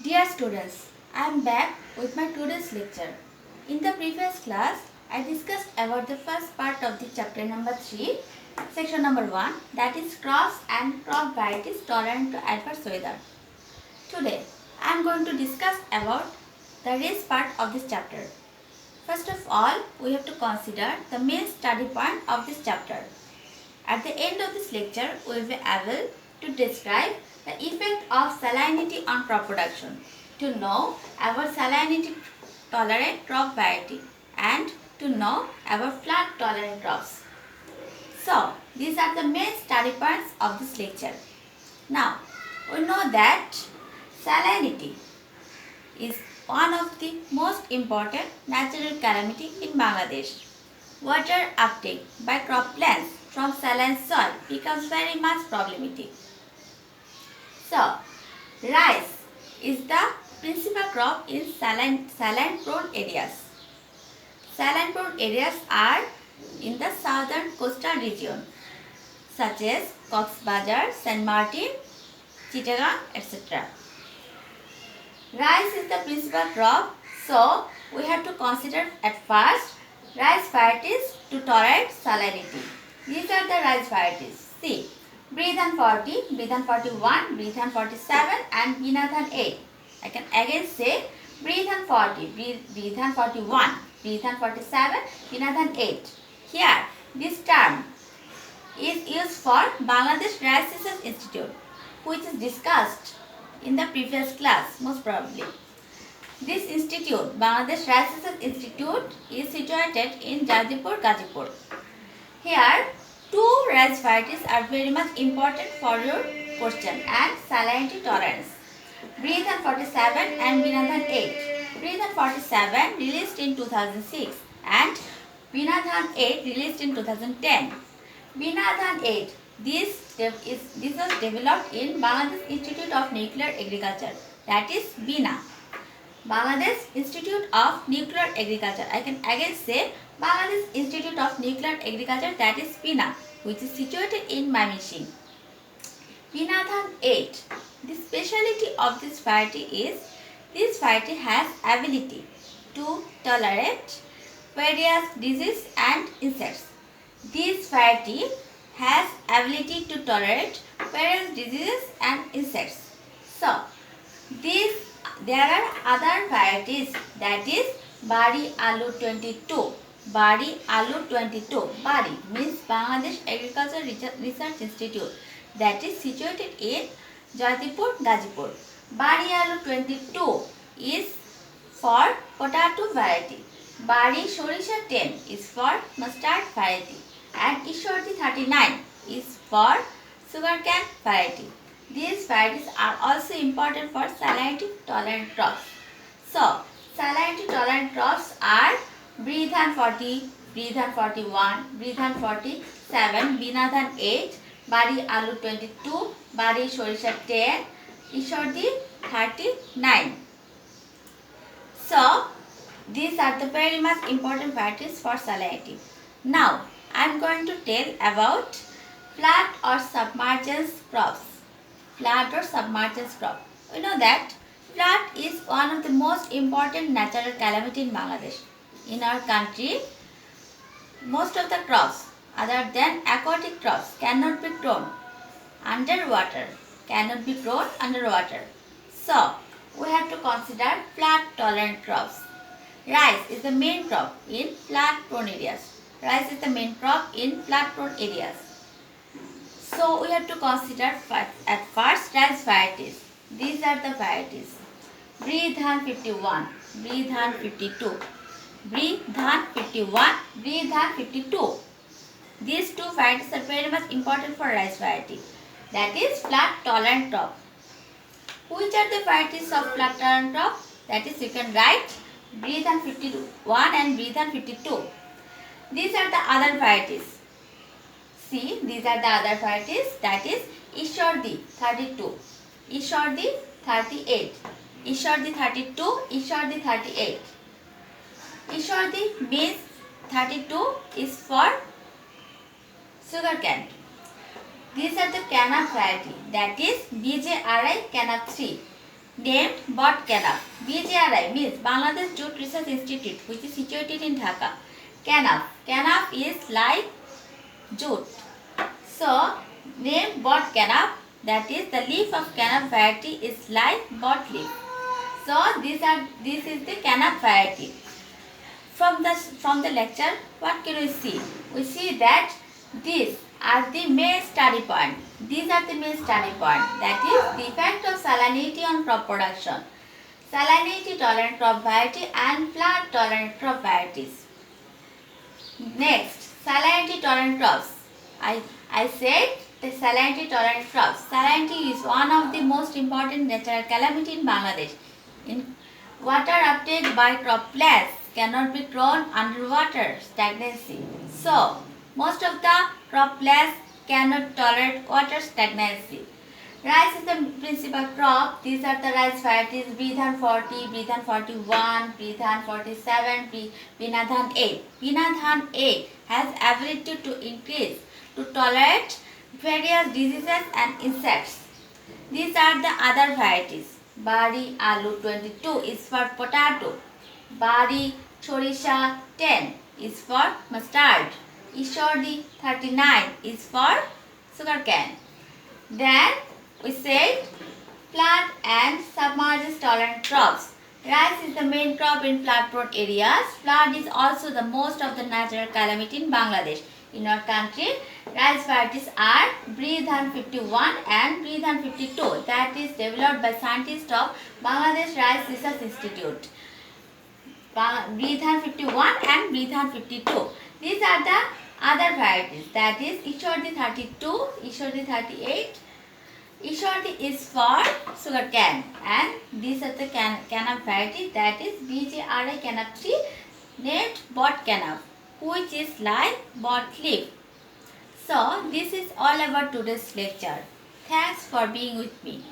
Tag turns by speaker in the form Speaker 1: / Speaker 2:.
Speaker 1: Dear students, I am back with my today's lecture. In the previous class, I discussed about the first part of the chapter number 3, section number 1, that is crops and crop varieties tolerant to adverse weather. Today, I am going to discuss about the rest part of this chapter. First of all, we have to consider the main study point of this chapter. At the end of this lecture, we will be able to describe the effect of salinity on crop production, to know about salinity tolerant crop variety and to know about flood tolerant crops. So, these are the main study points of this lecture. Now, we know that salinity is one of the most important natural calamity in Bangladesh. Water uptake by crop plants from saline soil becomes very much problematic. So, rice is the principal crop in saline prone areas. Saline prone areas are in the southern coastal region such as Cox's Bazar, Saint Martin, Chittagong, etc. Rice is the principal crop, so we have to consider at first rice varieties to tolerate salinity. These are the rice varieties. See, Bridhan 40, Bridhan 41, Bridhan 47 and Binadhan 8. I can again say Bridhan 40, Bridhan 41, Bridhan 47, Binadhan 8. Here, this term is used for Bangladesh Rice Research Institute, which is discussed in the previous class most probably. This institute, Bangladesh Rice Research Institute, is situated in Jadipur, Gazipur. Here, two rice varieties are very much important for your question and salinity tolerance. Bridhan 47 and Binadhan 8. Bridhan 47 released in 2006 and Binadhan 8 released in 2010. Binadhan 8. This was developed in Bangladesh Institute of Nuclear Agriculture, that is BINA. Bangladesh Institute of Nuclear Agriculture. I can again say Bangladesh Institute of Nuclear Agriculture, that is BINA, which is situated in Mymensingh. Binadhan 8. The speciality of this variety is this variety has ability to tolerate various diseases and insects. This variety has ability to tolerate various diseases and insects. So, there are other varieties, that is Bari Alu 22. Bari Alu 22. Bari means Bangladesh Agriculture Research Institute, that is situated in Jadipur, Gazipur. Bari Alu 22 is for potato variety. Bari Shorisha 10 is for mustard variety and Ishwardi 39 is for sugarcane variety. These varieties are also important for salinity tolerant crops. So, salinity tolerant crops are Bridhan 40, Bridhan 41, Bridhan 47, Binadhan 8, Bari Alu 22, Bari Shorisha 10, Ishwardi 39. So, these are the very much important varieties for salinity. Now, I am going to tell about flood or submergence crops. Flood or submergence crop. We know that flood is one of the most important natural calamity in Bangladesh. In our country, most of the crops other than aquatic crops cannot be grown underwater. So, we have to consider flood tolerant crops. Rice is the main crop in flood prone areas. Rice is the main crop in flood prone areas. So, we have to consider at first rice varieties. These are the varieties. Bridhan 51, Bridhan 52, Bridhan 51, Bridhan 52. These two varieties are very much important for rice variety. That is flood tolerant crop. Which are the varieties of flood tolerant crop? That is, you can write Bridhan 51 and Bridhan 52. These are the other varieties. See, these are the other varieties, that is Ishwardi 32, Ishwardi 38, Ishwardi 32, Ishwardi 38. Ishwardi means 32 is for sugarcane. These are the Canap variety, that is BJRI Canap 3. named Bot Canaf. BJRI means Bangladesh Jute Research Institute, which is situated in Dhaka. Canaf. Canaf is like jute. So, name Bot Canaf, that is the leaf of Canaf variety is like bot leaf. So, this is the Canaf variety. From the lecture, what can we see? We see that these are the main study point. These are the main study point. That is the effect of salinity on crop production, salinity tolerant crop variety and plant tolerant crop varieties. Next, salinity tolerant crops. I said the salinity tolerant crops. Salinity is one of the most important natural calamity in Bangladesh. In water uptake by crop plants cannot be grown underwater stagnancy. So, most of the crop plants cannot tolerate water stagnancy. Rice is the principal crop. These are the rice varieties: Bidhan 40, Bidhan 41, Bidhan 47, Binadhan 8. Binadhan 8 has ability to increase to tolerate various diseases and insects. These are the other varieties. Bari Alu 22 is for potato. Bari Chorisha 10 is for mustard. Ishordi 39 is for sugarcane. Then we said flood and submergence tolerant crops. Rice is the main crop in flood prone areas. Flood is also the most of the natural calamity in Bangladesh. In our country, rice varieties are Bridhan 51 and Bridhan 52, that is developed by scientists of Bangladesh Rice Research Institute. Bridhan 51 and Bridhan 52. These are the other varieties, that is Ishordi 32, Ishordi 38. Ishordi is for sugarcane, and these are the Canaf variety, that is BJRI Canaf 3 named Bot Canaf, which is like bot leaf. So, this is all about today's lecture. Thanks for being with me.